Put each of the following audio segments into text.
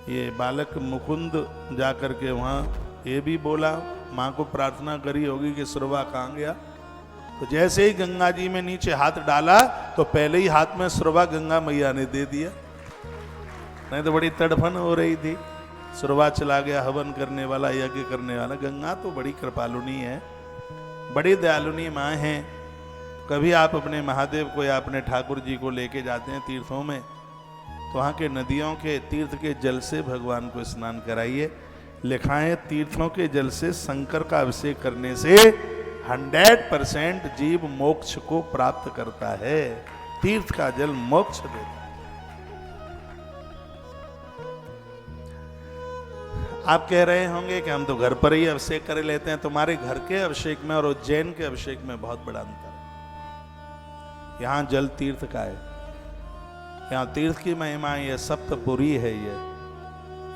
ये बालक मुकुंद जा कर के वहाँ ये भी बोला, माँ को प्रार्थना करी होगी कि सुरवा कहाँ गया। तो जैसे ही गंगा जी में नीचे हाथ डाला तो पहले ही हाथ में सुरवा गंगा मैया ने दे दिया, नहीं तो बड़ी तड़फन हो रही थी। सुरवा चला गया, हवन करने वाला, यज्ञ करने वाला। गंगा तो बड़ी कृपालुनी है, बड़ी दयालुनी माँ है। कभी आप अपने महादेव को या अपने ठाकुर जी को लेके जाते हैं तीर्थों में, तो वहाँ के नदियों के तीर्थ के जल से भगवान को स्नान कराइए। लिखा है तीर्थों के जल से शंकर का अभिषेक करने से 100% जीव मोक्ष को प्राप्त करता है। तीर्थ का जल मोक्ष देता है। आप कह रहे होंगे कि हम तो घर पर ही अभिषेक कर लेते हैं। तुम्हारे घर के अभिषेक में और उज्जैन के अभिषेक में बहुत बड़ा अंतर है। यहाँ जल तीर्थ का है, यहाँ तीर्थ की महिमा, ये सप्तपुरी है,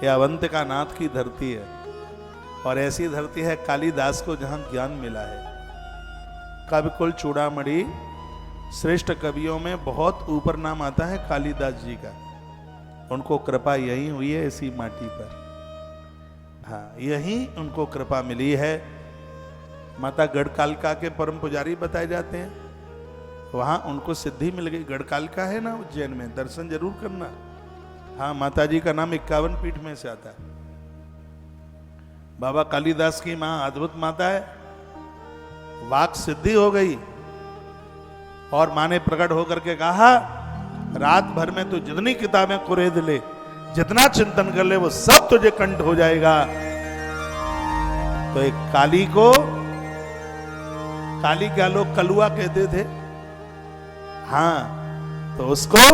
ये अवंतिका नाथ की धरती है। और ऐसी धरती है कालिदास को जहां ज्ञान मिला है। कवि कुल चूड़ामणि श्रेष्ठ कवियों में बहुत ऊपर नाम आता है कालिदास जी का। उनको कृपा यही हुई है इसी माटी पर। हाँ, यही उनको कृपा मिली है। माता गढ़कालिका के परम पुजारी बताए जाते हैं, वहां उनको सिद्धि मिल गई। गढ़कालिका है ना उज्जैन में, दर्शन जरूर करना। हाँ, माता जी का नाम 51 पीठ में से आता है। बाबा कालिदास की मां अद्भुत माता है, वाक सिद्धि हो गई और मां ने प्रकट होकर के कहा, रात भर में तू जितनी किताबें कुरेद ले, जितना चिंतन कर ले, वो सब तुझे कंठ हो जाएगा। तो एक काली को, काली क्या लोग कलुआ कहते थे, हाँ, तो उसको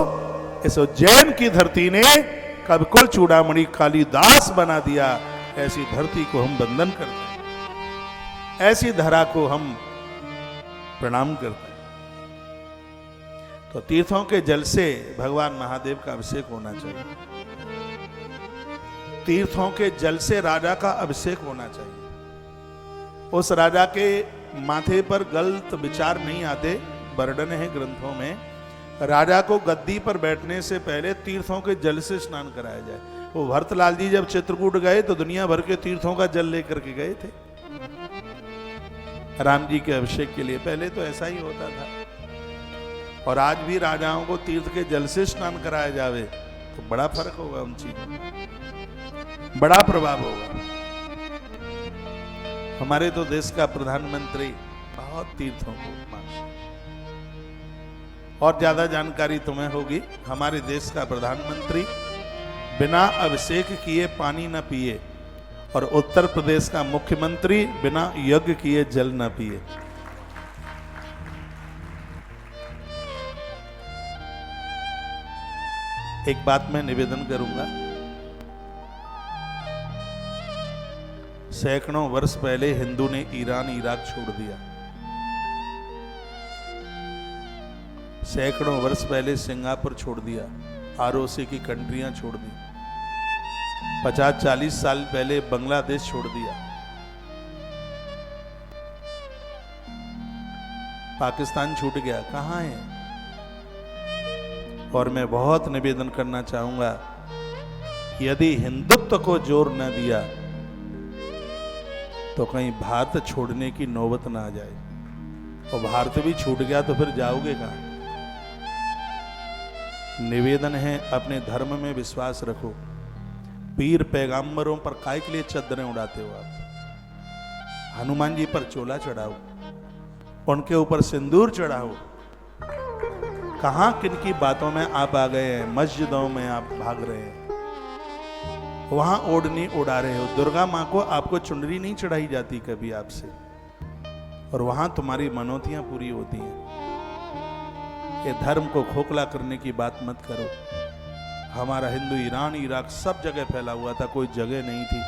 इस उज्जैन की धरती ने कविकुल चूड़ामणि कालिदास बना दिया। ऐसी धरती को हम वंदन करते हैं, ऐसी धरा को हम प्रणाम करते हैं। तो तीर्थों के जल से भगवान महादेव का अभिषेक होना चाहिए। तीर्थों के जल से राजा का अभिषेक होना चाहिए। उस राजा के माथे पर गलत विचार नहीं आते। वर्णन है ग्रंथों में, राजा को गद्दी पर बैठने से पहले तीर्थों के जल से स्नान कराया जाए। वो भरतलाल जी जब चित्रकूट गए तो दुनिया भर के तीर्थों का जल लेकर के गए थे राम जी के अभिषेक के लिए। पहले तो ऐसा ही होता था। और आज भी राजाओं को तीर्थ के जल से स्नान कराया जावे तो बड़ा फर्क होगा, उन चीजों बड़ा प्रभाव होगा। हमारे तो देश का प्रधानमंत्री बहुत तीर्थों को मानता। और ज्यादा जानकारी तुम्हें होगी, हमारे देश का प्रधानमंत्री बिना अभिषेक किए पानी न पिए, और उत्तर प्रदेश का मुख्यमंत्री बिना यज्ञ किए जल न पिए। एक बात मैं निवेदन करूंगा, सैकड़ों वर्ष पहले हिंदू ने ईरान इराक छोड़ दिया। सैकड़ों वर्ष पहले सिंगापुर छोड़ दिया, आरओसी की कंट्रियां छोड़ दी। 50-40 साल पहले बांग्लादेश छोड़ दिया। पाकिस्तान छूट गया, कहां है? और मैं बहुत निवेदन करना चाहूंगा, यदि हिंदुत्व को जोर न दिया तो कहीं भारत छोड़ने की नौबत ना आ जाए। और भारत भी छूट गया तो फिर जाओगे कहां? निवेदन है, अपने धर्म में विश्वास रखो। पीर पैगंबरों पर काय के लिए चद्दरें उड़ाते हो आप? हनुमान जी पर चोला चढ़ाओ, उनके ऊपर सिंदूर चढ़ाओ। कहां किन की बातों में आप आ गए हैं? मस्जिदों में आप भाग रहे हैं, वहां ओढ़नी उड़ा रहे हो। दुर्गा मां को आपको चुनरी नहीं चढ़ाई जाती कभी आपसे, और वहां तुम्हारी मनौतियां पूरी होती हैं। ये धर्म को खोखला करने की बात मत करो। हमारा हिंदू ईरान इराक सब जगह फैला हुआ था, कोई जगह नहीं थी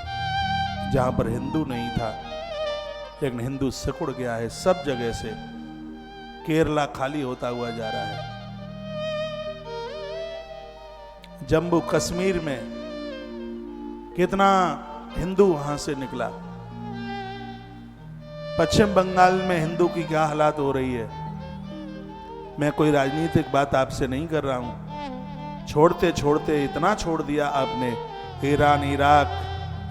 जहां पर हिंदू नहीं था। लेकिन हिंदू सिकुड़ गया है सब जगह से। केरला खाली होता हुआ जा रहा है। जम्मू कश्मीर में कितना हिंदू वहां से निकला। पश्चिम बंगाल में हिंदू की क्या हालात हो रही है। मैं कोई राजनीतिक बात आपसे नहीं कर रहा हूं। छोड़ते छोड़ते इतना छोड़ दिया आपने ईरान, इराक,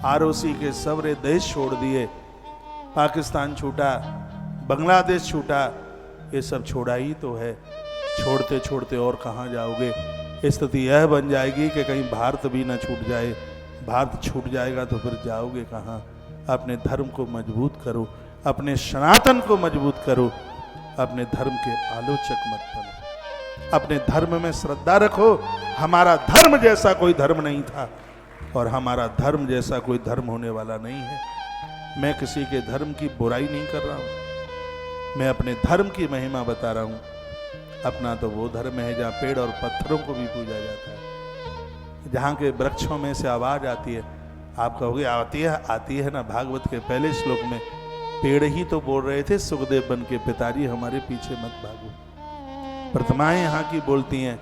आरओसी के सवरे देश छोड़ दिए, पाकिस्तान छूटा, बांग्लादेश छूटा, ये सब छोड़ा ही तो है। छोड़ते छोड़ते और कहाँ जाओगे? स्थिति यह बन जाएगी कि कहीं भारत भी ना छूट जाए। भारत छूट जाएगा तो फिर जाओगे कहाँ? अपने धर्म को मजबूत करो, अपने सनातन को मजबूत करो, अपने धर्म के आलोचक मत बनो, अपने धर्म में श्रद्धा रखो। हमारा धर्म जैसा कोई धर्म नहीं था और हमारा धर्म जैसा कोई धर्म होने वाला नहीं है। मैं किसी के धर्म की बुराई नहीं कर रहा हूं, मैं अपने धर्म की महिमा बता रहा हूं। अपना तो वो धर्म है जहाँ पेड़ और पत्थरों को भी पूजा जाता है, जहाँ के वृक्षों में से आवाज आती है। आप कहोगे आती है ना। भागवत के पहले श्लोक में पेड़ ही तो बोल रहे थे, सुखदेव बन के पिताजी हमारे पीछे मत भागो। प्रतिमाएं यहाँ की बोलती हैं,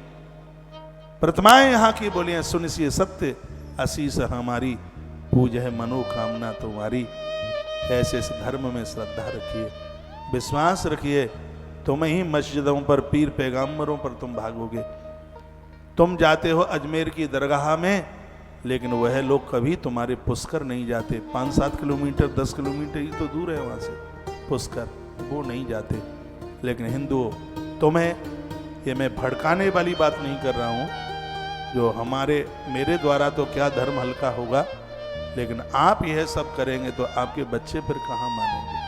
प्रतिमाएं यहाँ की बोली हैं, सुनिए सत्य आशीष हमारी, पूज है मनोकामना तुम्हारी। ऐसे इस धर्म में श्रद्धा रखिए, विश्वास रखिए। तुम ही मस्जिदों पर, पीर पैगंबरों पर तुम भागोगे। तुम जाते हो अजमेर की दरगाह में, लेकिन वह लोग कभी तुम्हारे पुष्कर नहीं जाते। 5-7 किलोमीटर 10 किलोमीटर ही तो दूर है वहाँ से पुष्कर, वो नहीं जाते। लेकिन हिंदुओं, तुम्हें ये मैं भड़काने वाली बात नहीं कर रहा हूँ, जो मेरे द्वारा तो क्या धर्म हल्का होगा, लेकिन आप यह सब करेंगे तो आपके बच्चे फिर कहाँ मानेंगे।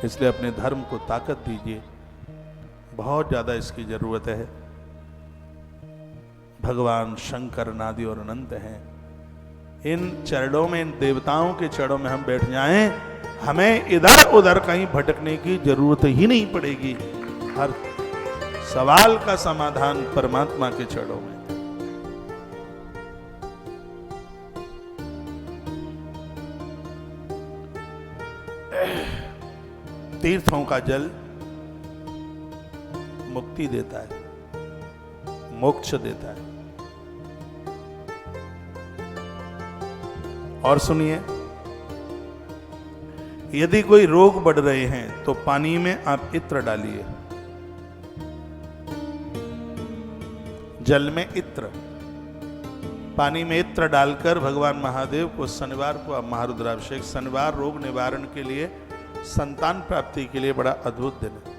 इसलिए अपने धर्म को ताकत दीजिए, बहुत ज्यादा इसकी जरूरत है। भगवान शंकर नादि और अनंत हैं, इन चरणों में, इन देवताओं के चरणों में हम बैठ जाएं, हमें इधर उधर कहीं भटकने की जरूरत ही नहीं पड़ेगी। हर सवाल का समाधान परमात्मा के चरणों में। तीर्थों का जल मुक्ति देता है, मोक्ष देता है। और सुनिए, यदि कोई रोग बढ़ रहे हैं तो पानी में आप इत्र डालिए, जल में इत्र, पानी में इत्र डालकर भगवान महादेव को शनिवार को आप महारुद्राभिषेक। शनिवार रोग निवारण के लिए, संतान प्राप्ति के लिए बड़ा अद्भुत दिन है।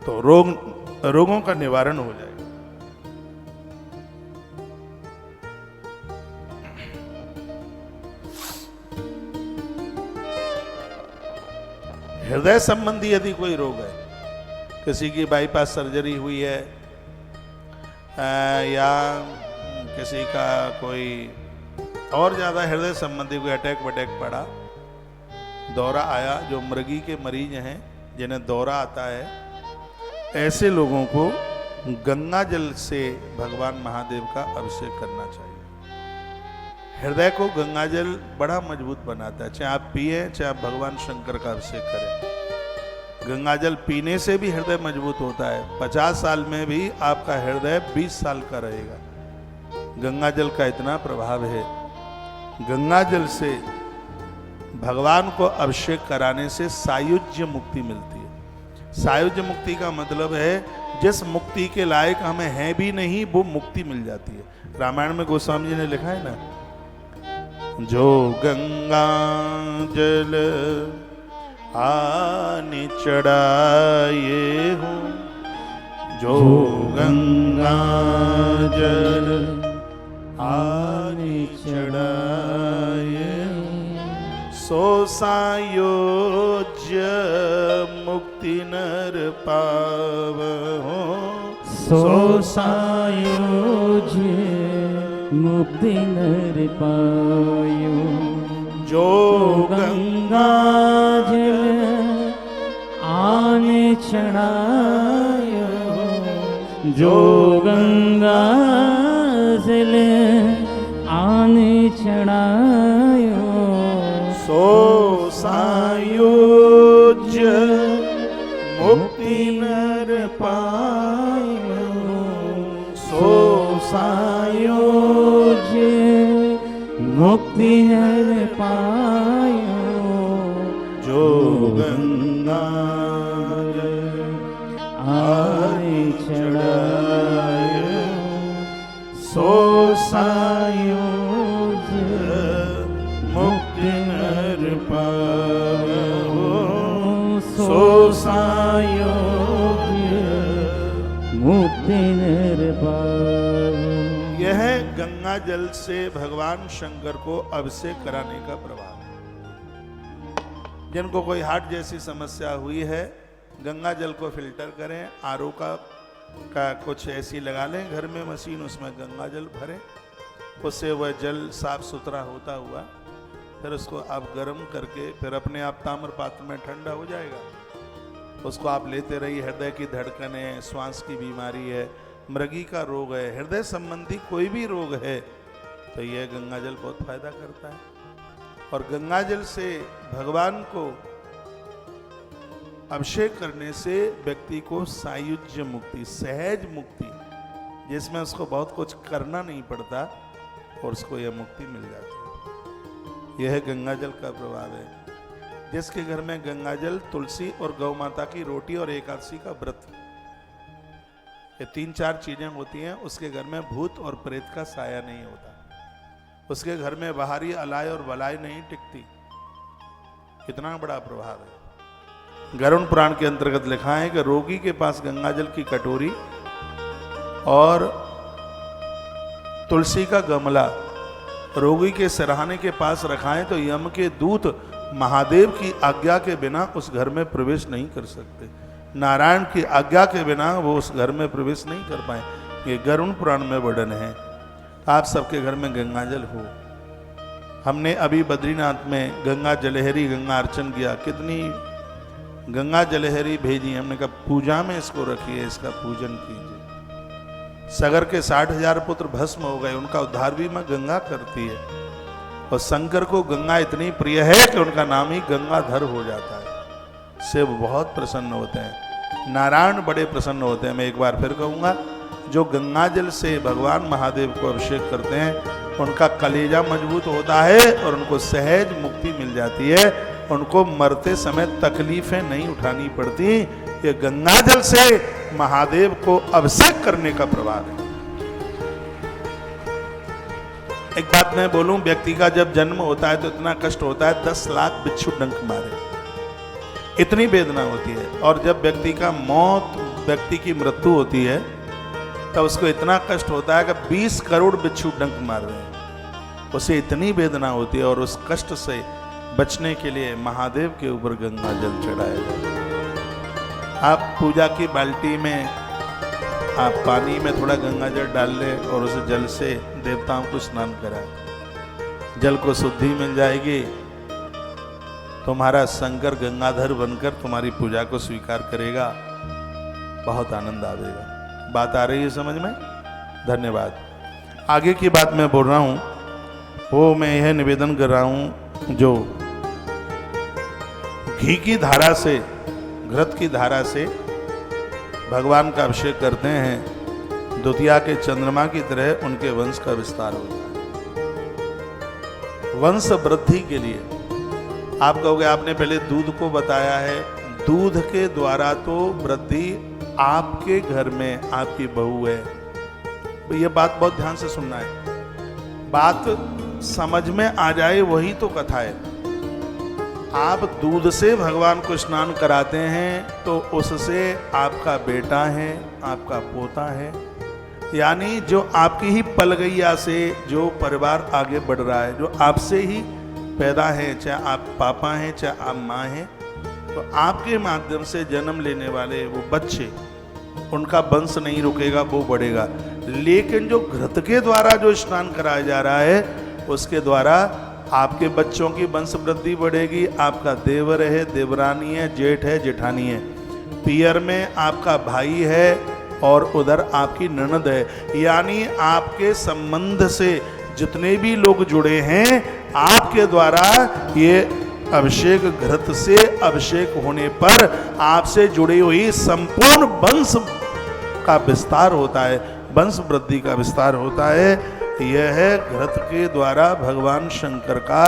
तो रोगों का निवारण हो जाएगा। हृदय संबंधी यदि कोई रोग है, किसी की बाईपास सर्जरी हुई है, या किसी का कोई और ज्यादा हृदय संबंधी कोई अटैक वटैक पड़ा, दौरा आया, जो मृगी के मरीज हैं जिन्हें दौरा आता है, ऐसे लोगों को गंगा जल से भगवान महादेव का अभिषेक करना चाहिए। हृदय को गंगा जल बड़ा मजबूत बनाता है। चाहे आप पिए, चाहे आप भगवान शंकर का अभिषेक करें, गंगा जल पीने से भी हृदय मजबूत होता है। 50 साल में भी आपका हृदय 20 साल का रहेगा। गंगा जल का इतना प्रभाव है। गंगा जल से भगवान को अभिषेक कराने से सायुज्य मुक्ति मिलती है। सायुज्य मुक्ति का मतलब है जिस मुक्ति के लायक हमें है भी नहीं, वो मुक्ति मिल जाती है। रामायण में गोस्वामी जी ने लिखा है ना, जो गंगा जल आने चढ़ाए हो, जो गंगा जल आने चढ़ाए, सो सायोज्य मुक्ति नर पावो, सो सायोज्य मुक्ति नर पायो, जो गंगा जल आने चढ़ायो, जो गंगा जल आने चढ़ायो, सो सायोज्य मुक्ति नर पायो, सो सायोज्य मुक्ति नर पायो, जो गंगा जल आने चढ़ायो, सायुज मुक्ति नर पावो, सो सायुज मुक्ति निर्भाव। यह गंगा जल से भगवान शंकर को अभिषेक कराने का प्रभाव है। जिनको कोई हार्ट जैसी समस्या हुई है, गंगा जल को फिल्टर करें, आरओ का कुछ ऐसी लगा लें घर में मशीन, उसमें गंगा जल भरें, उससे वह जल साफ सुथरा होता हुआ फिर उसको आप गर्म करके फिर अपने आप ताम्र पात्र में ठंडा हो जाएगा। उसको आप लेते रहिए। हृदय की धड़कन है, श्वास की बीमारी है, मृगी का रोग है, हृदय संबंधी कोई भी रोग है, तो यह गंगा जल बहुत फायदा करता है। और गंगा जल से भगवान को अभिषेक करने से व्यक्ति को सायुज्य मुक्ति, सहज मुक्ति, जिसमें उसको बहुत कुछ करना नहीं पड़ता और उसको यह मुक्ति मिल जाती है। यह गंगा जल का प्रभाव है। जिसके घर में गंगा जल, तुलसी और गौ माता की रोटी और एकादशी का व्रत, ये 3-4 चीजें होती हैं, उसके घर में भूत और प्रेत का साया नहीं होता। उसके घर में बाहरी अलाय और बलाई नहीं टिकती। कितना बड़ा प्रभाव है। गरुड़ पुराण के अंतर्गत लिखा है कि रोगी के पास गंगा जल की कटोरी और तुलसी का गमला रोगी के सिरहाने के पास रखाएं तो यम के दूत महादेव की आज्ञा के बिना उस घर में प्रवेश नहीं कर सकते। नारायण की आज्ञा के बिना वो उस घर में प्रवेश नहीं कर पाए। ये गरुड़ पुराण में वर्णन है। आप सबके घर में गंगा जल हो। हमने अभी बद्रीनाथ में गंगा जलहरी गंगा अर्चन किया, कितनी गंगा जलहरी भेजी। हमने कहा पूजा में इसको रखिए, इसका पूजन कीजिए। सगर के 60,000 पुत्र भस्म हो गए, उनका उद्धार भी मां गंगा करती है। और शंकर को गंगा इतनी प्रिय है कि उनका नाम ही गंगाधर हो जाता है। शिव बहुत प्रसन्न होते हैं, नारायण बड़े प्रसन्न होते हैं। मैं एक बार फिर कहूँगा, जो गंगा जल से भगवान महादेव को अभिषेक करते हैं उनका कलेजा मजबूत होता है और उनको सहज मुक्ति मिल जाती है। उनको मरते समय तकलीफें नहीं उठानी पड़ती। ये गंगा जल से महादेव को अभिषेक करने का प्रभाव है। एक बात मैं बोलूं, व्यक्ति का जब जन्म होता है तो इतना कष्ट होता है, 10 लाख बिच्छू डंक मारे, इतनी वेदना होती है। और जब व्यक्ति का मौत, व्यक्ति की मृत्यु होती है, तब उसको इतना कष्ट होता है कि 20 करोड़ बिच्छू डंक मार रहे हैं, उसे इतनी वेदना होती है। और उस कष्ट से बचने के लिए महादेव के ऊपर गंगा जल चढ़ाया जाए। आप पूजा की बाल्टी में आप पानी में थोड़ा गंगा जल डाल लें और उस जल से देवताओं को स्नान कराएं, जल को शुद्धि मिल जाएगी। तुम्हारा शंकर गंगाधर बनकर तुम्हारी पूजा को स्वीकार करेगा, बहुत आनंद आएगा। बात आ रही है समझ में? धन्यवाद। आगे की बात मैं बोल रहा हूं, वो मैं यह निवेदन कर रहा हूं, जो घी की धारा से, घृत की धारा से भगवान का अभिषेक करते हैं, द्वितीया के चंद्रमा की तरह उनके वंश का विस्तार होता है। वंश वृद्धि के लिए आप कहोगे आपने पहले दूध को बताया है, दूध के द्वारा तो वृद्धि आपके घर में आपकी बहू है। ये बात बहुत ध्यान से सुनना है, बात समझ में आ जाए वही तो कथा है। आप दूध से भगवान को स्नान कराते हैं तो उससे आपका बेटा है, आपका पोता है, यानी जो आपकी ही पलगैया से जो परिवार आगे बढ़ रहा है, जो आपसे ही पैदा है, चाहे आप पापा हैं चाहे आप माँ हैं, तो आपके माध्यम से जन्म लेने वाले वो बच्चे, उनका वंश नहीं रुकेगा, वो बढ़ेगा। लेकिन जो घृत के द्वारा जो स्नान कराया जा रहा है, उसके द्वारा आपके बच्चों की वंश वृद्धि बढ़ेगी। आपका देवर है, देवरानी है, जेठ है, जेठानी है, पियर में आपका भाई है और उधर आपकी ननद है, यानी आपके संबंध से जितने भी लोग जुड़े हैं, आपके द्वारा ये अभिषेक, घृत से अभिषेक होने पर आपसे जुड़ी हुई संपूर्ण वंश का विस्तार होता है, वंश वृद्धि का विस्तार होता है। यह है घृत के द्वारा भगवान शंकर का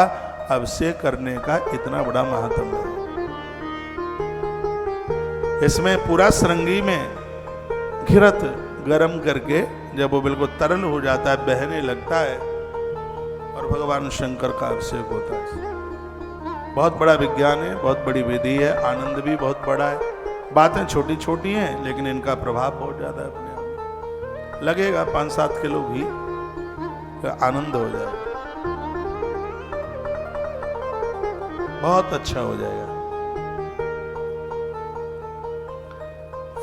अभिषेक करने का इतना बड़ा महात्म्य है। इसमें पूरा श्रृंगी में घृत, गर्म करके जब वो बिल्कुल तरल हो जाता है, बहने लगता है, और भगवान शंकर का अभिषेक होता है। बहुत बड़ा विज्ञान है, बहुत बड़ी विधि है, आनंद भी बहुत बड़ा है। बातें छोटी छोटी हैं लेकिन इनका प्रभाव बहुत ज्यादा है। अपने आप लगेगा 5-7 किलो घी, आनंद हो जाएगा, बहुत अच्छा हो जाएगा।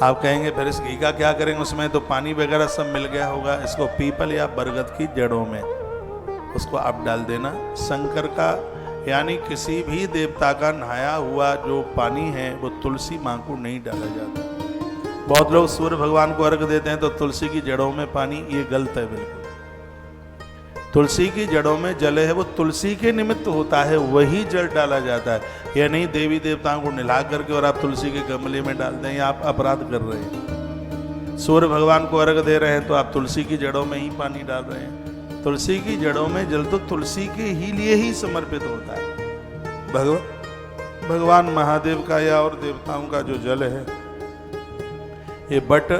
आप कहेंगे फिर इस घी का क्या करेंगे, उसमें तो पानी वगैरह सब मिल गया होगा। इसको पीपल या बरगद की जड़ों में उसको आप डाल देना। शंकर का यानी किसी भी देवता का नहाया हुआ जो पानी है वो तुलसी माँ को नहीं डाला जाता। बहुत लोग सूर्य भगवान को अर्घ देते हैं तो तुलसी की जड़ों में पानी, ये गलत है बिल्कुल। तुलसी की जड़ों में जल है, वो तुलसी के निमित्त होता है, वही जल डाला जाता है। यह नहीं देवी देवताओं को नहला करके और आप तुलसी के गमले में डाल दें, आप अपराध कर रहे हैं। सूर्य भगवान को अर्घ दे रहे हैं तो आप तुलसी की जड़ों में ही पानी डाल रहे हैं। तुलसी की जड़ों में जल तो तुलसी के ही लिए ही समर्पित होता है। भगवान महादेव का या और देवताओं का जो जल है, ये बट,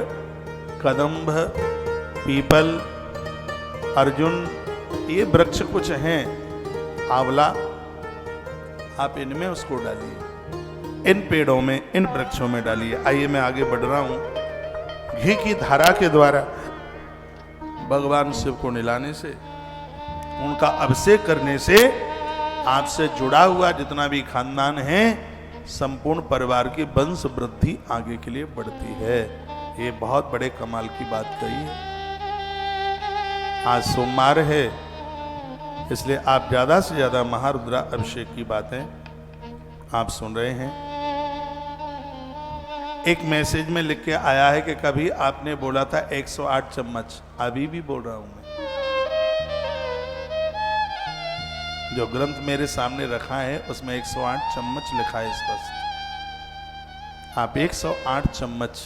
कदम्ब, पीपल, अर्जुन, ये वृक्ष कुछ हैं, आंवला, आप इनमें उसको डालिए, इन पेड़ों में, इन वृक्षों में डालिए। आइए मैं आगे बढ़ रहा हूं। घी की धारा के द्वारा भगवान शिव को नहलाने से, उनका अभिषेक करने से आपसे जुड़ा हुआ जितना भी खानदान है, संपूर्ण परिवार की वंश वृद्धि आगे के लिए बढ़ती है। ये बहुत बड़े कमाल की बात कही है। आज सोमवार है, इसलिए आप ज्यादा से ज्यादा महारुद्रा अभिषेक की बातें आप सुन रहे हैं। एक मैसेज में लिख के आया है कि कभी आपने बोला था 108 चम्मच, अभी भी बोल रहा हूं मैं। जो ग्रंथ मेरे सामने रखा है उसमें 108 चम्मच लिखा है स्पष्ट। आप 108 चम्मच,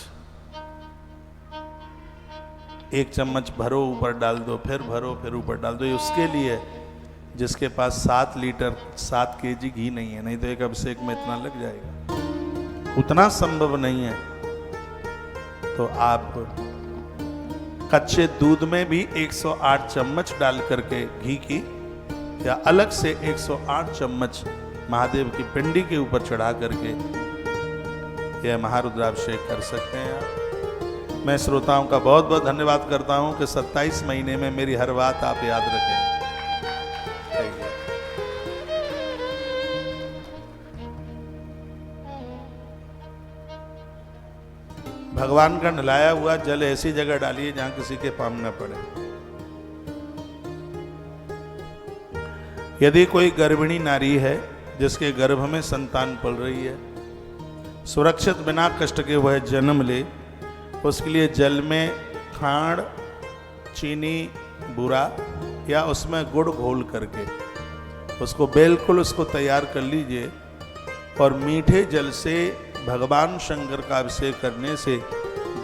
एक चम्मच भरो, ऊपर डाल दो, फिर भरो, फिर ऊपर डाल दो। ये उसके लिए जिसके पास 7 लीटर 7 केजी घी नहीं है, नहीं तो एक अभिषेक में इतना लग जाएगा, उतना संभव नहीं है। तो आप कच्चे दूध में भी 108 चम्मच डाल करके घी की, या अलग से 108 चम्मच महादेव की पिंडी के ऊपर चढ़ा करके यह महारुद्राभिषेक कर सकते हैं आप। मैं श्रोताओं का बहुत बहुत धन्यवाद करता हूं कि 27 महीने में मेरी हर बात आप याद रखें। भगवान का नलाया हुआ जल ऐसी जगह डालिए जहां किसी के पाँव न पड़े। यदि कोई गर्भिणी नारी है जिसके गर्भ में संतान पल रही है, सुरक्षित बिना कष्ट के वह जन्म ले, उसके लिए जल में खांड, चीनी, बूरा या उसमें गुड़ घोल करके उसको बिल्कुल उसको तैयार कर लीजिए, और मीठे जल से भगवान शंकर का अभिषेक करने से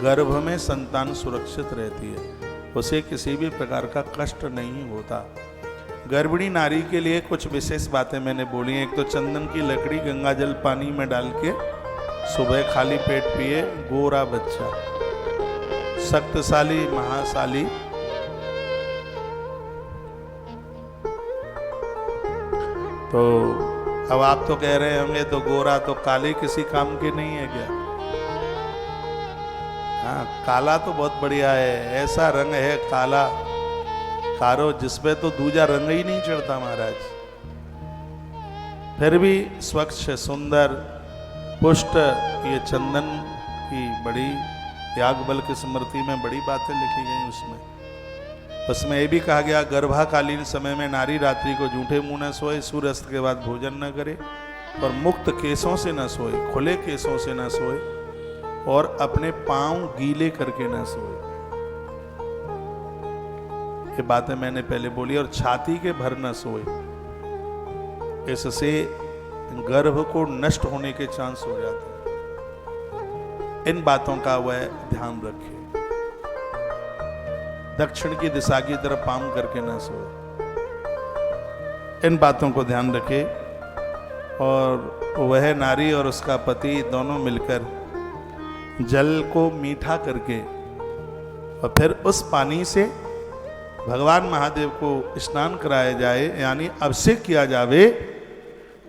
गर्भ में संतान सुरक्षित रहती है, उसे किसी भी प्रकार का कष्ट नहीं होता। गर्भिणी नारी के लिए कुछ विशेष बातें मैंने बोली हैं। एक तो चंदन की लकड़ी गंगा जल पानी में डाल के सुबह खाली पेट पिए, गोरा बच्चा, शक्तिशाली, महाशाली। तो अब आप तो कह रहे होंगे तो गोरा तो काले किसी काम के नहीं है क्या? हाँ, काला तो बहुत बढ़िया है, ऐसा रंग है काला कारो जिसपे तो दूजा रंग ही नहीं चढ़ता महाराज। फिर भी स्वच्छ, सुंदर, पुष्ट, ये चंदन की बड़ी याज्ञवल की स्मृति में बड़ी बातें लिखी गई। उसमें ये भी कहा गया, गर्भाकालीन समय में नारी रात्रि को जूठे मुंह न सोए, सूर्यास्त के बाद भोजन न करे, और मुक्त केसों से न सोए, खुले केसों से न सोए, और अपने पांव गीले करके न सोए। ये बातें मैंने पहले बोली। और छाती के भर न सोए, इससे गर्भ को नष्ट होने के चांस हो जाते हैं। इन बातों का वह ध्यान रखे। दक्षिण की दिशा की तरफ पांव करके न सोए, इन बातों को ध्यान रखे। और वह नारी और उसका पति दोनों मिलकर जल को मीठा करके और फिर उस पानी से भगवान महादेव को स्नान कराया जाए, यानी अभिषेक किया जावे,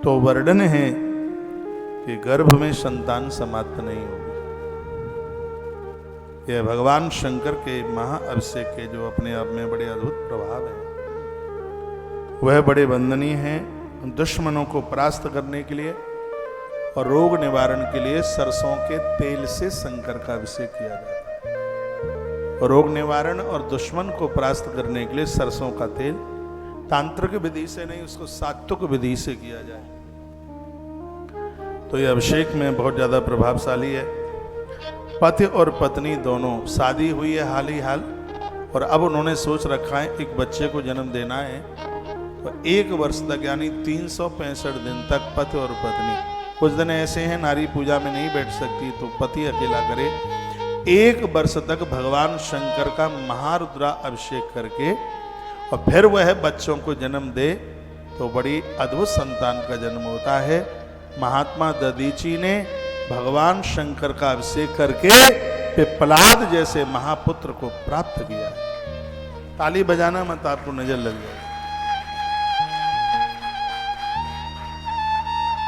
तो वर्णन है कि गर्भ में संतान समाप्त नहीं होगी। यह भगवान शंकर के महाअभिषेक के जो अपने आप में बड़े अद्भुत प्रभाव हैं, वह बड़े वंदनीय हैं। दुश्मनों को परास्त करने के लिए और रोग निवारण के लिए सरसों के तेल से शंकर का अभिषेक किया जाता है। और रोग निवारण और दुश्मन को परास्त करने के लिए सरसों का तेल तांत्रिक विधि से नहीं, उसको सात्विक विधि से किया जाए, तो यह अभिषेक में बहुत ज्यादा प्रभावशाली है। पति और पत्नी दोनों, शादी हुई है हाल ही हाल, और अब उन्होंने सोच रखा है एक बच्चे को जन्म देना है, तो 1 वर्ष तक यानी 365 दिन तक पति और पत्नी, कुछ दिन ऐसे हैं नारी पूजा में नहीं बैठ सकती तो पति अकेला करे, 1 वर्ष तक भगवान शंकर का महारुद्रा अभिषेक करके और फिर वह बच्चों को जन्म दे, तो बड़ी अद्भुत संतान का जन्म होता है। महात्मा दधीची ने भगवान शंकर का अभिषेक करके पिप्पलाद जैसे महापुत्र को प्राप्त किया है। ताली बजाना मत, आपको नजर लग जाए।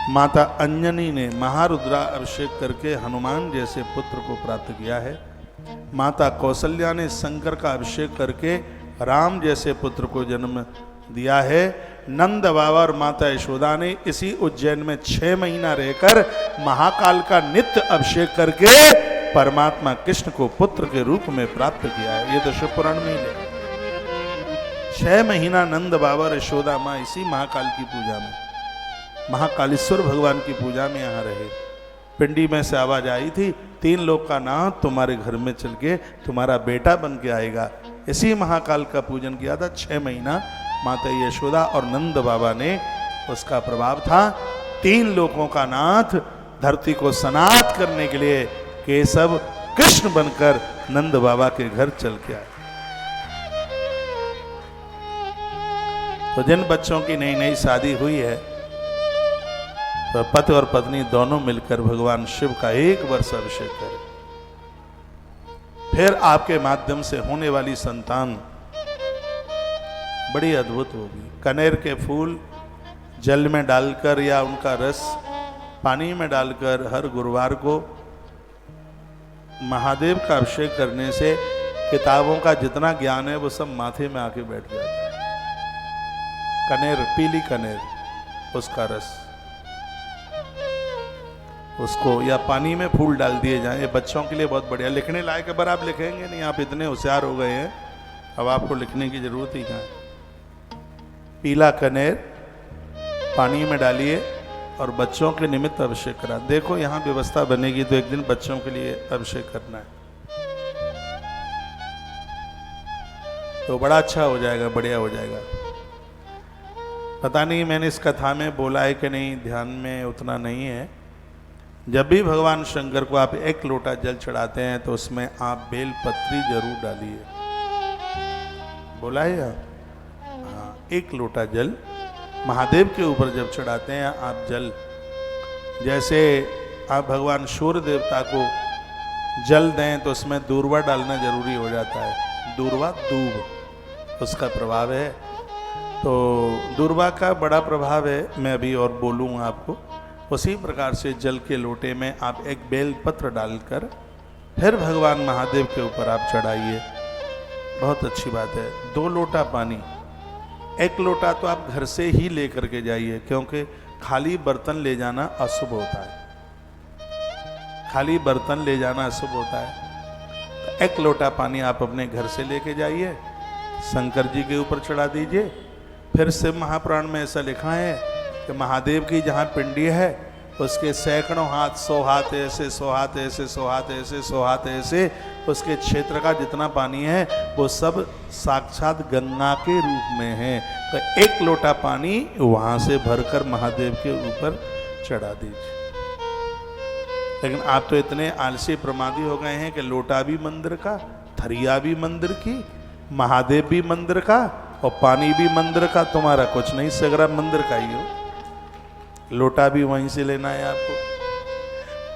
माता अंजनी ने महारुद्रा अभिषेक करके हनुमान जैसे पुत्र को प्राप्त किया है। माता कौशल्या ने शंकर का अभिषेक करके राम जैसे पुत्र को जन्म दिया है। नंद बाबा और माता यशोदा ने इसी उज्जैन में 6 महीना रहकर महाकाल का नित्य अभिषेक करके परमात्मा कृष्ण को पुत्र के रूप में प्राप्त किया है। ये तो शिव पुराण में ही है। 6 महीना नंद बाबा और यशोदा माँ इसी महाकाल की पूजा में, महाकालेश्वर भगवान की पूजा में यहाँ रहे। पिंडी में से आवाज आई थी, 3 लोग का नाथ तुम्हारे घर में चल के तुम्हारा बेटा बन के आएगा। इसी महाकाल का पूजन किया था। 6 महीना माता यशोदा और नंद बाबा ने, उसका प्रभाव था। 3 लोगों का नाथ धरती को सनात करने के लिए केशव कृष्ण बनकर नंद बाबा के घर चल के आए। तो जिन बच्चों की नई नई शादी हुई है, तो पति और पत्नी दोनों मिलकर भगवान शिव का 1 वर्ष अभिषेक करें, फिर आपके माध्यम से होने वाली संतान बड़ी अद्भुत होगी। कनेर के फूल जल में डालकर या उनका रस पानी में डालकर हर गुरुवार को महादेव का अभिषेक करने से किताबों का जितना ज्ञान है वो सब माथे में आके बैठ जाता है। कनेर, पीली कनेर, उसका रस, उसको या पानी में फूल डाल दिए जाएं। ये बच्चों के लिए बहुत बढ़िया। लिखने लायक है, पर आप लिखेंगे नहीं, आप इतने होशियार हो गए हैं, अब आपको लिखने की जरूरत ही कहाँ है। पीला कनेर पानी में डालिए और बच्चों के निमित्त अभिषेक करा। देखो यहाँ व्यवस्था बनेगी तो एक दिन बच्चों के लिए अभिषेक करना है, तो बड़ा अच्छा हो जाएगा, बढ़िया हो जाएगा। पता नहीं मैंने इस कथा में बोला है कि नहीं, ध्यान में उतना नहीं है। जब भी भगवान शंकर को आप 1 लोटा जल चढ़ाते हैं तो उसमें आप बेल पत्री जरूर डालिए। बोला है या? हाँ, 1 लोटा जल महादेव के ऊपर जब चढ़ाते हैं आप जल, जैसे आप भगवान सूर्य देवता को जल दें तो उसमें दूर्वा डालना जरूरी हो जाता है। दूर्वा, दूब, उसका प्रभाव है। तो दूर्वा का बड़ा प्रभाव है, मैं अभी और बोलूँगा आपको। उसी प्रकार से जल के लोटे में आप 1 बेल पत्र डालकर फिर भगवान महादेव के ऊपर आप चढ़ाइए। बहुत अच्छी बात है। 2 लोटा पानी, 1 लोटा तो आप घर से ही ले करके जाइए, क्योंकि खाली बर्तन ले जाना अशुभ होता है। खाली बर्तन ले जाना अशुभ होता है। 1 लोटा पानी आप अपने घर से लेके जाइए, शंकर जी के ऊपर चढ़ा दीजिए। फिर शिव महापुराण में ऐसा लिखा है कि महादेव की जहाँ पिंडी है उसके सैकड़ों हाथ, 100 हाथ ऐसे, 100 हाथ ऐसे, 100 हाथ ऐसे, 100 हाथ ऐसे, उसके क्षेत्र का जितना पानी है वो सब साक्षात गंगा के रूप में है। तो 1 लोटा पानी वहाँ से भरकर महादेव के ऊपर चढ़ा दीजिए। लेकिन आप तो इतने आलसी प्रमादी हो गए हैं कि लोटा भी मंदिर का, थरिया भी मंदिर की, महादेव भी मंदिर का और पानी भी मंदिर का। तुम्हारा कुछ नहीं, सगरा मंदिर का ही हो। लोटा भी वहीं से लेना है आपको,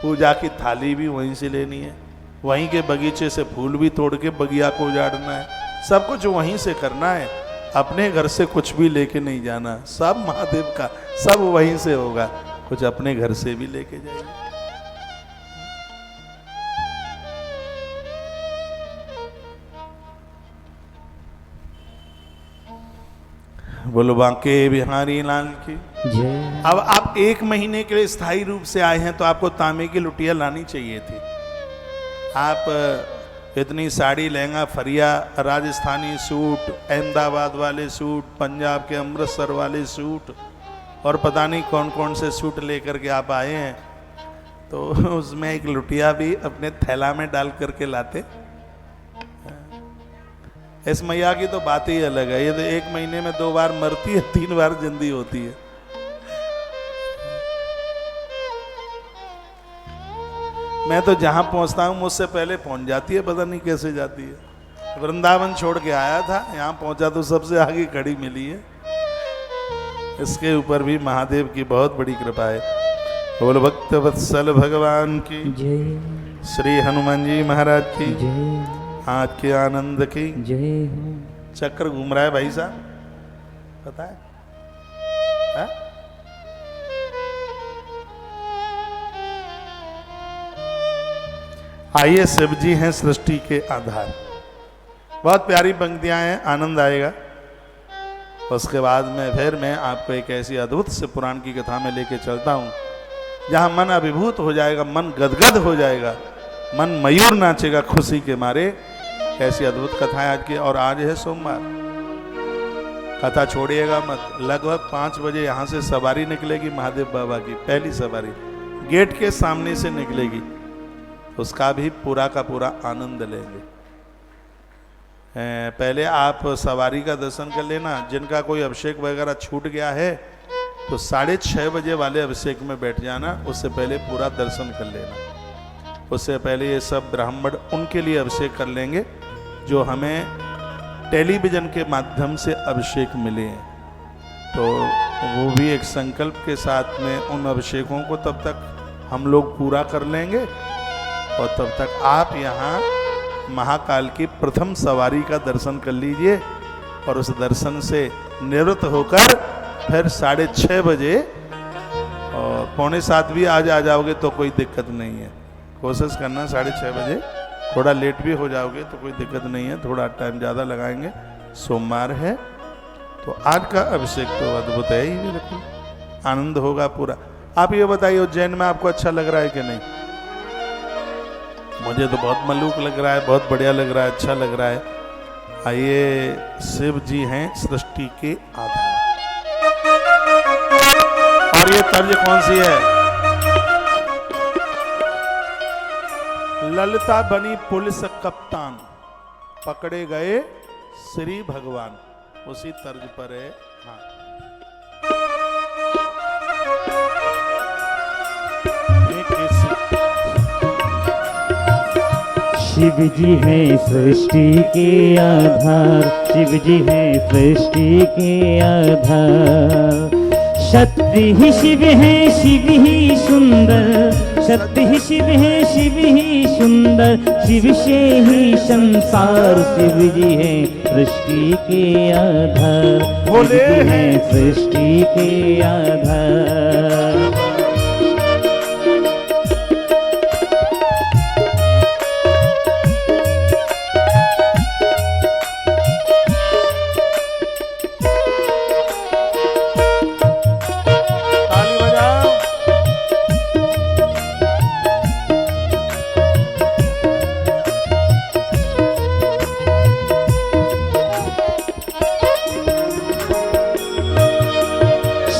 पूजा की थाली भी वहीं से लेनी है, वहीं के बगीचे से फूल भी तोड़ के बगिया को उजाड़ना है, सब कुछ वहीं से करना है। अपने घर से कुछ भी लेके नहीं जाना, सब महादेव का, सब वहीं से होगा। कुछ अपने घर से भी लेके जाइए। बोलो बांके बिहारी लाल की जय। अब आप 1 महीने के लिए स्थायी रूप से आए हैं तो आपको तांबे की लुटिया लानी चाहिए थी। आप इतनी साड़ी, लहंगा, फरिया, राजस्थानी सूट, अहमदाबाद वाले सूट, पंजाब के अमृतसर वाले सूट और पता नहीं कौन कौन से सूट लेकर के आप आए हैं, तो उसमें एक लुटिया भी अपने थैला में डाल करके लाते। इस मैया की तो बात ही अलग है। ये तो 1 महीने में 2 बार मरती है, 3 बार जिंदी होती है। मैं तो जहां पहुंचता हूं मुझसे पहले पहुंच जाती है, पता नहीं कैसे जाती है। वृंदावन छोड़ के आया था, यहां पहुंचा तो सबसे आगे खड़ी मिली है। इसके ऊपर भी महादेव की बहुत बड़ी कृपा है। बोलो भक्त वत्सल भगवान की जय। श्री हनुमान जी महाराज की जय। आज के आनंद की जय हो। चक्कर घूम रहा है भाई साहब, पता है, हा? आइए, शिव जी हैं सृष्टि के आधार। बहुत प्यारी पंक्तियां हैं, आनंद आएगा। उसके बाद में फिर मैं आपको एक ऐसी अद्भुत से पुराण की कथा में लेके चलता हूं जहां मन अभिभूत हो जाएगा, मन गदगद हो जाएगा, मन मयूर नाचेगा खुशी के मारे। ऐसी अद्भुत कथा है आज की। और आज है सोमवार, कथा छोड़िएगा मत। लगभग 5 बजे यहाँ से सवारी निकलेगी महादेव बाबा की, पहली सवारी गेट के सामने से निकलेगी। उसका भी पूरा का पूरा आनंद लेंगे। पहले आप सवारी का दर्शन कर लेना। जिनका कोई अभिषेक वगैरह छूट गया है तो 6:30 बजे वाले अभिषेक में बैठ जाना, उससे पहले पूरा दर्शन कर लेना। उससे पहले ये सब ब्राह्मण उनके लिए अभिषेक कर लेंगे जो हमें टेलीविज़न के माध्यम से अभिषेक मिले हैं। तो वो भी एक संकल्प के साथ में उन अभिषेकों को तब तक हम लोग पूरा कर लेंगे और तब तक आप यहाँ महाकाल की प्रथम सवारी का दर्शन कर लीजिए। और उस दर्शन से निवृत्त होकर फिर 6:30 बजे और 6:45 भी आज आ जाओगे तो कोई दिक्कत नहीं है। कोशिश करना 6:30 बजे, थोड़ा लेट भी हो जाओगे तो कोई दिक्कत नहीं है, थोड़ा टाइम ज़्यादा लगाएंगे। सोमवार है तो आज का अभिषेक तो अद्भुत है ही, बिल्कुल आनंद होगा पूरा। आप ये बताइए उज्जैन में आपको अच्छा लग रहा है कि नहीं? मुझे तो बहुत मलूक लग रहा है, बहुत बढ़िया लग रहा है, अच्छा लग रहा है। आइए, शिव जी हैं सृष्टि के आधार। और ये तर्ज कौन सी है? ललिता बनी पुलिस कप्तान, पकड़े गए श्री भगवान, उसी तर्ज पर है। हाँ, शिव जी है सृष्टि के आधार, शिव जी है सृष्टि के आधार। शक्ति ही शिव है, शिव ही सुंदर, शक्ति ही शिव है, शिव ही सुंदर। शिव से ही संसार, शिव जी है सृष्टि के आधार, शिव जी है सृष्टि के आधार।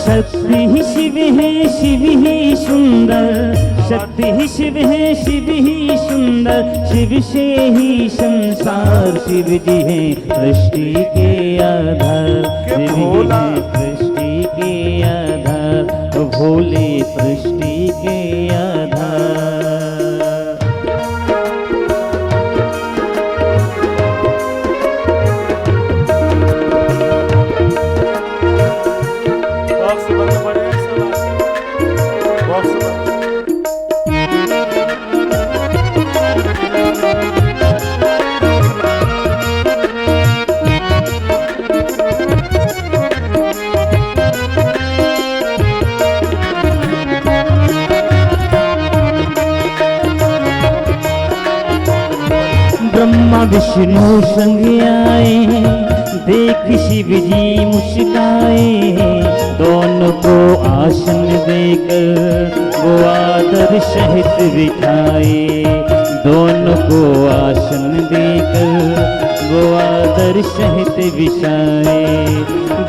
शक्ति ही शिव है, शिव ही सुंदर, शक्ति ही शिव है, शिव ही सुंदर। शिव से ही संसार, शिव जी है सृष्टि के आधार, शिव जी है सृष्टि के आधार, भोले सृष्टि के आधार। विष्णु संग आए, देख शिव जी मुस्काए, दोनों को आसन देकर वो आदर सहित बिठाए, दोनों को आसन देकर वो आदर सहित बिछाए।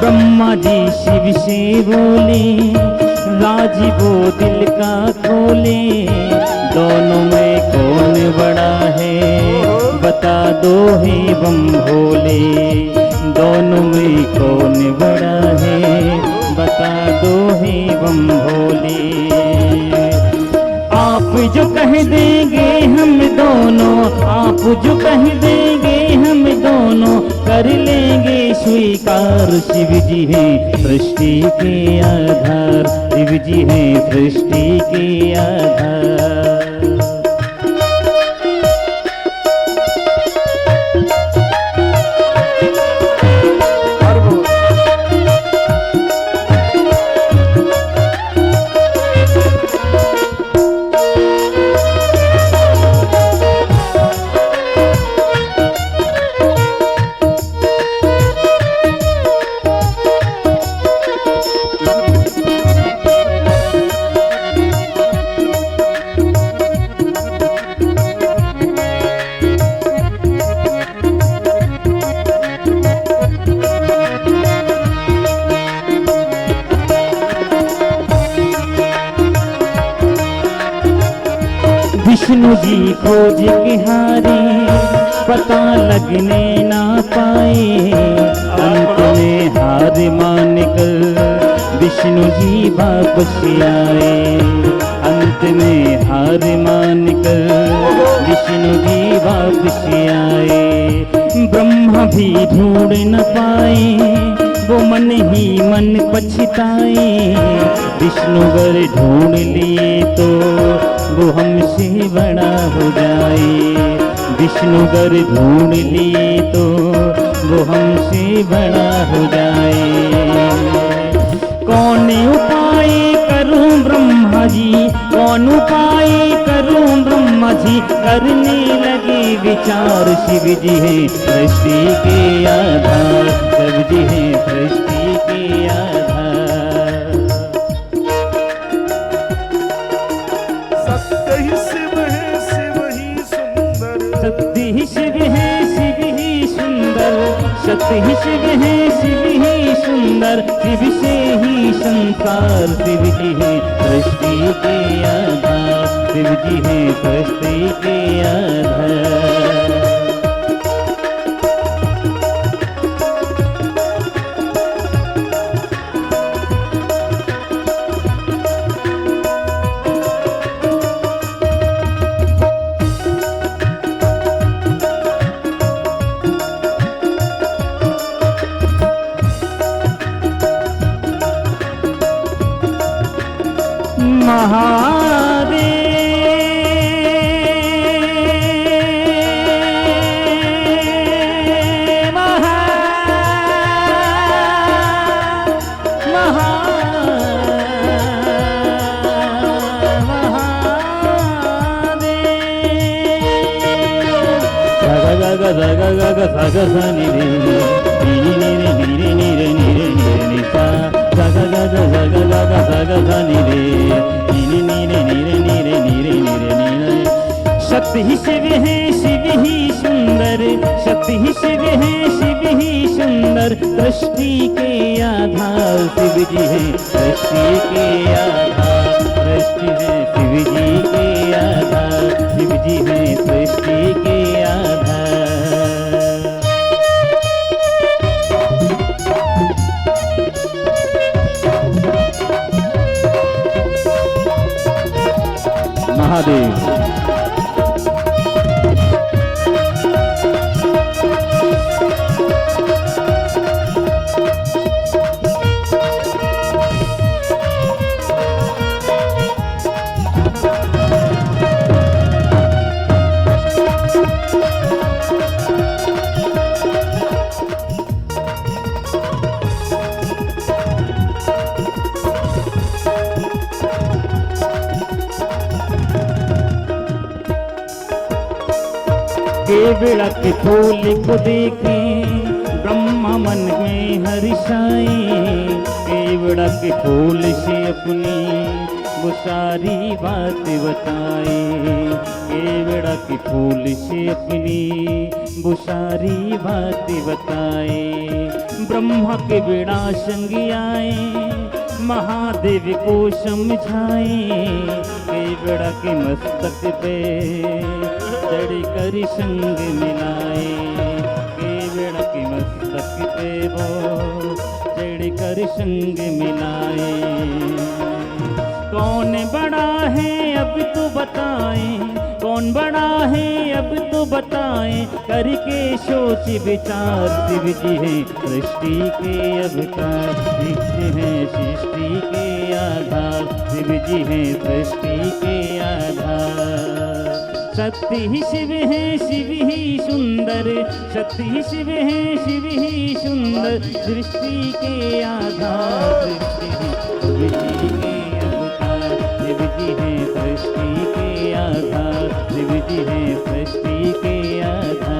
ब्रह्मा जी शिव से बोले, राज वो दिल का खोले, दोनों में कौन बड़ा है बता दो हे बम भोले, दोनों में कौन बड़ा है बता दो हे बम भोले। आप जो कह देंगे हम दोनों, आप जो कह देंगे हम दोनों कर लेंगे स्वीकार। शिव जी हैं सृष्टि के आधार, शिव जी हैं सृष्टि के आधार। विष्णु जी खोज के हारे, पता लगने ना पाए, अंत में हार मान कर विष्णु जी वापस आए, अंत में हार मान कर विष्णु जी वापस आए। ब्रह्मा भी ढूंढ न पाए, वो मन ही मन पछताए, विष्णु गर ढूंढ लिए तो वो हमसे बड़ा हो जाए, विष्णु गर ढूंढ लिए तो वो हमसे बड़ा हो जाए। कौन उपाय करूं ब्रह्मा जी, कौन उपाय करूं ब्रह्मा जी, करने लगे विचार। शिव जी हैं सृष्टि के आधार, शिव जी हैं सृष्टि के आधार। सत्य ही शिव है शिव ही सुंदर, सत्य ही शिव है शिव ही सुंदर, सत्य ही शिव है शिव ही सुंदर, शिव से ही संसार। शिव जी है सृष्टि के आधार, शिव जी है सृष्टि के आधार। सत्य ही शिव है शिव ही सुंदर, सत्य ही शिव है शिव ही सुंदर, सृष्टि के आधार। शिव जी है सृष्टि के आधार, सृष्टि है शिव जी के आधार, शिव जी है सृष्टि के आधार। महादेव केवड़ा के फूल को देखे ब्रह्मा मन में हर्षाए, केवड़ा के फूल से अपनी वो सारी बात बताए, केवड़ा के फूल से अपनी वो सारी बात बताए। ब्रह्मा के बेड़ा संग आए, महादेव को समझाए, केवड़ा के मस्तक पे चढ़ कर संग मिलाए, केवड़ा के मस्तक पे वो चढ़ कर संग मिलाए। कौन बड़ा है अब तो बताएं, कौन बड़ा है अब तो बताएं, करके सोच विचार। शिव जी है सृष्टि के अवतार, शिव जी है सृष्टि के आधार, शिव जी है सृष्टि के आधार। सत्य ही शिव है शिव ही सुंदर, सत्य ही शिव है शिव ही सुंदर, सृष्टि के आधार, शिव जी के अवतार, शिव जी है सृष्टि के आधार, शिव जी है सृष्टि के आधार।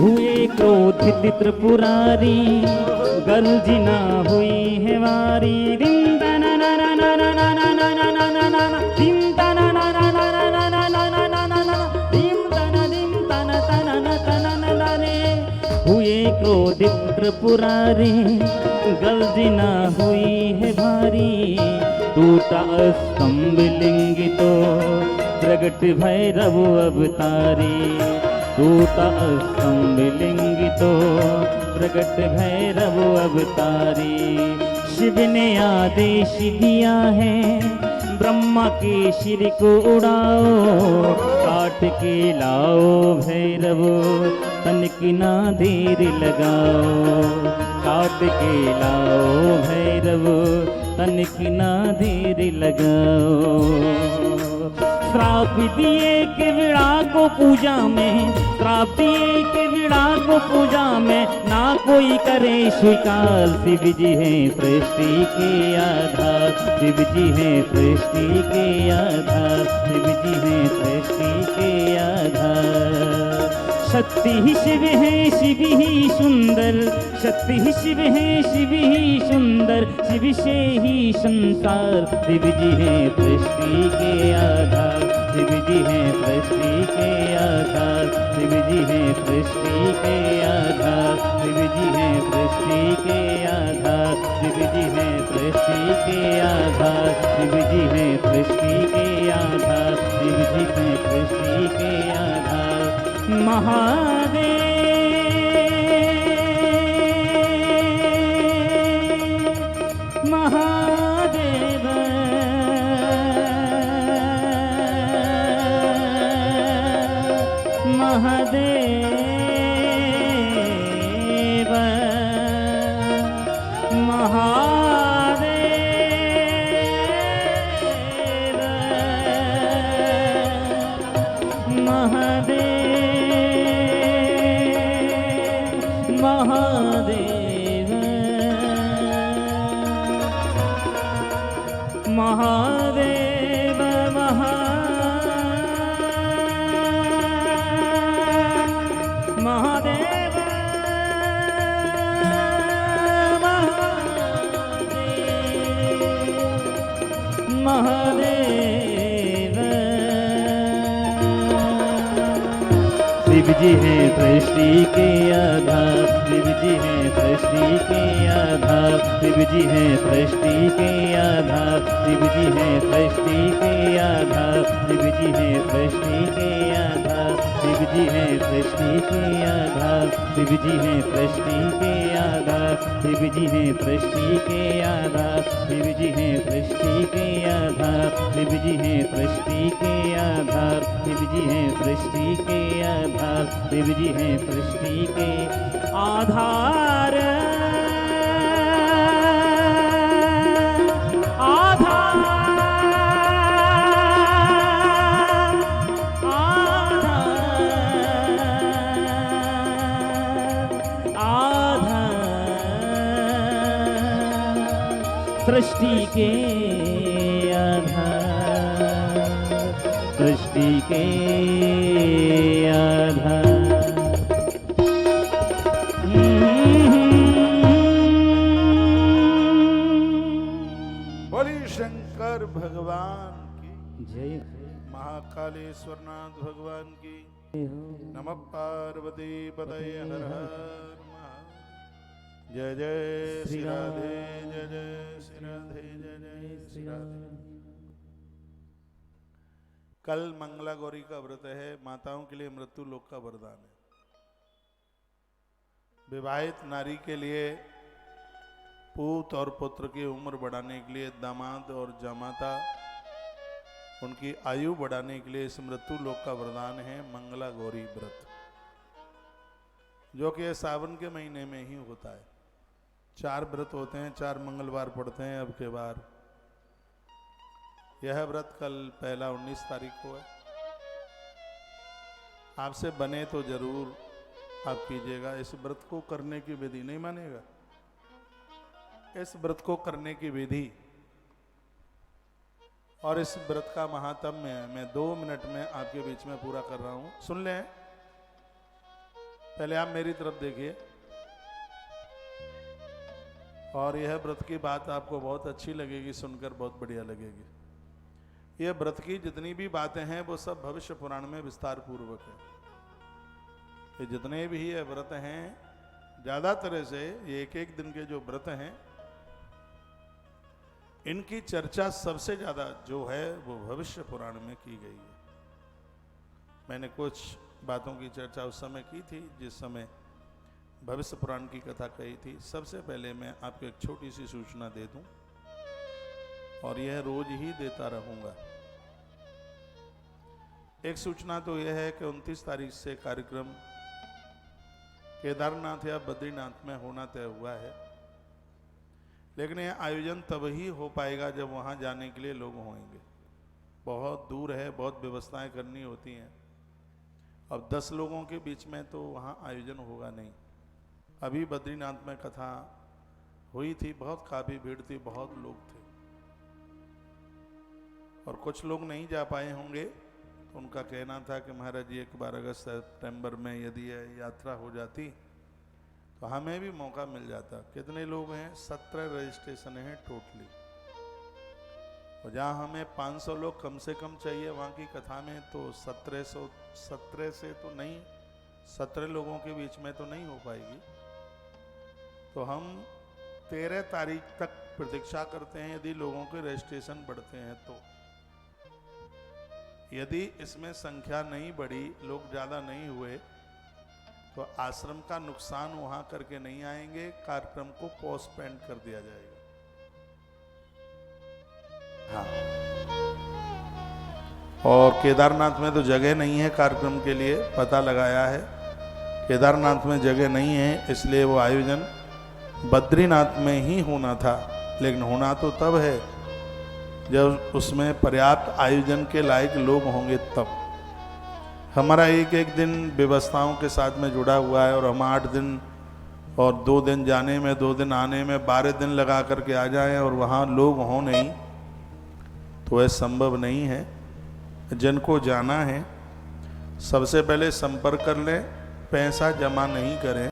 हुए क्रोधित त्रिपुरारी, गर्जना हुई है वारी। दिम तना ना ना ना ना ना ना ना ना ना ना ना ना, दिम तना ना ना ना ना ना ना ना ना ना ना ना, दिम तना तना ना तना ना ना रे। हुए क्रोधित त्रिपुरारी, गर्जना हुई है भारी। टूटा स्तंभ लिंग तो प्रगट भैरव अवतारी, टूटा स्तंभ लिंग तो प्रगट भैरव अवतारी। शिव ने आदेश दिया है ब्रह्मा के सिर को उड़ाओ, काट के लाओ भैरव तनिक ना देर लगाओ, काट के लाओ भैरव तनिक ना देर लगाओ। श्राप दिए केवड़ा को पूजा में, श्राप दिए केवड़ा को पूजा में, ना कोई करे स्वीकार। शिव जी है सृष्टि के आधार, शिव जी है सृष्टि के आधार, शिव जी है सृष्टि के आधार। सत्य ही शिव है शिव ही सुंदर, सत्य ही शिव है शिव ही सुंदर, शिव से ही संसार। शिव जी है सृष्टि के आधार, शिव जी है सृष्टि के आधार, शिव जी है सृष्टि के आधार, शिव जी है सृष्टि के आधार, शिव जी है सृष्टि के आधार, शिव जी है सृष्टि के आधार, शिव जी है सृष्टि के आधार। महादेव महादेव महादेव महादेव महादेव महादेव महादेव शिव जी हैं सृष्टि के आधार, शिव जी हैं सृष्टि के आधार, शिव जी हैं सृष्टि के आधार, शिव जी हैं सृष्टि के आधार, शिव जी हैं सृष्टि के आधार, शिव जी हैं सृष्टि के आधार, शिव जी हैं सृष्टि के आधार, शिव जी हैं सृष्टि के आधार, शिव जी हैं सृष्टि के आधार, शिव जी हैं सृष्टि के आधार, शिव जी हैं सृष्टि के आधार, शिव जी हैं सृष्टि के आधार, सृष्टि के आधार, सृष्टि के आधार। बोली शंकर भगवान की जय महाकालेश्वरनाथ भगवान की नमः पार्वती पतये हर हर महादेव। जय जय श्री राधे, जय जय श्री राधे, जय जय श्री राधे। कल मंगला गौरी का व्रत है। माताओं के लिए मृत्यु लोक का वरदान है। विवाहित नारी के लिए पूत और पुत्र की उम्र बढ़ाने के लिए, दामाद और जामाता उनकी आयु बढ़ाने के लिए इस मृत्यु लोक का वरदान है मंगला गौरी व्रत, जो कि सावन के महीने में ही होता है। 4 व्रत होते हैं, 4 मंगलवार पड़ते हैं अब के बार। यह व्रत कल पहला 19 तारीख को है। आपसे बने तो जरूर आप कीजिएगा। इस व्रत को करने की विधि नहीं मानेगा। इस व्रत को करने की विधि और इस व्रत का महात्म्य मैं 2 मिनट में आपके बीच में पूरा कर रहा हूं। सुन लें। पहले आप मेरी तरफ देखिए और यह व्रत की बात आपको बहुत अच्छी लगेगी, सुनकर बहुत बढ़िया लगेगी। यह व्रत की जितनी भी बातें हैं वो सब भविष्य पुराण में विस्तार पूर्वक है। ये जितने भी ये व्रत हैं, ज्यादा तरह से ये एक दिन के जो व्रत हैं, इनकी चर्चा सबसे ज्यादा जो है वो भविष्य पुराण में की गई है। मैंने कुछ बातों की चर्चा उस समय की थी जिस समय भविष्य पुराण की कथा कही थी। सबसे पहले मैं आपको एक छोटी सी सूचना दे दूं और यह रोज ही देता रहूंगा। एक सूचना तो यह है कि 29 तारीख से कार्यक्रम केदारनाथ या बद्रीनाथ में होना तय हुआ है, लेकिन यह आयोजन तब ही हो पाएगा जब वहां जाने के लिए लोग होंगे। बहुत दूर है, बहुत व्यवस्थाएं करनी होती हैं। अब 10 लोगों के बीच में तो वहां आयोजन होगा नहीं। अभी बद्रीनाथ में कथा हुई थी, बहुत काफी भीड़ थी, बहुत लोग थे और कुछ लोग नहीं जा पाए होंगे। तो उनका कहना था कि महाराज जी 1 अगस्त सितंबर में यदि यह यात्रा हो जाती तो हमें भी मौका मिल जाता। कितने लोग हैं? 17 रजिस्ट्रेशन हैं टोटली, और जहाँ हमें 500 लोग कम से कम चाहिए वहाँ की कथा में, तो 17 से तो नहीं, 17 लोगों के बीच में तो नहीं हो पाएगी। तो हम 13 तारीख तक प्रतीक्षा करते हैं। यदि लोगों के रजिस्ट्रेशन बढ़ते हैं तो, यदि इसमें संख्या नहीं बढ़ी, लोग ज़्यादा नहीं हुए, तो आश्रम का नुकसान वहां करके नहीं आएंगे। कार्यक्रम को पोस्टपोन कर दिया जाएगा। हाँ, और केदारनाथ में तो जगह नहीं है कार्यक्रम के लिए, पता लगाया है केदारनाथ में जगह नहीं है, इसलिए वो आयोजन बद्रीनाथ में ही होना था। लेकिन होना तो तब है जब उसमें पर्याप्त आयोजन के लायक लोग होंगे तब। हमारा एक दिन व्यवस्थाओं के साथ में जुड़ा हुआ है और हम 8 दिन और 2 दिन जाने में, 2 दिन आने में, 12 दिन लगा करके आ जाएं और वहाँ लोग हों नहीं, तो यह संभव नहीं है। जिनको जाना है सबसे पहले संपर्क कर लें, पैसा जमा नहीं करें।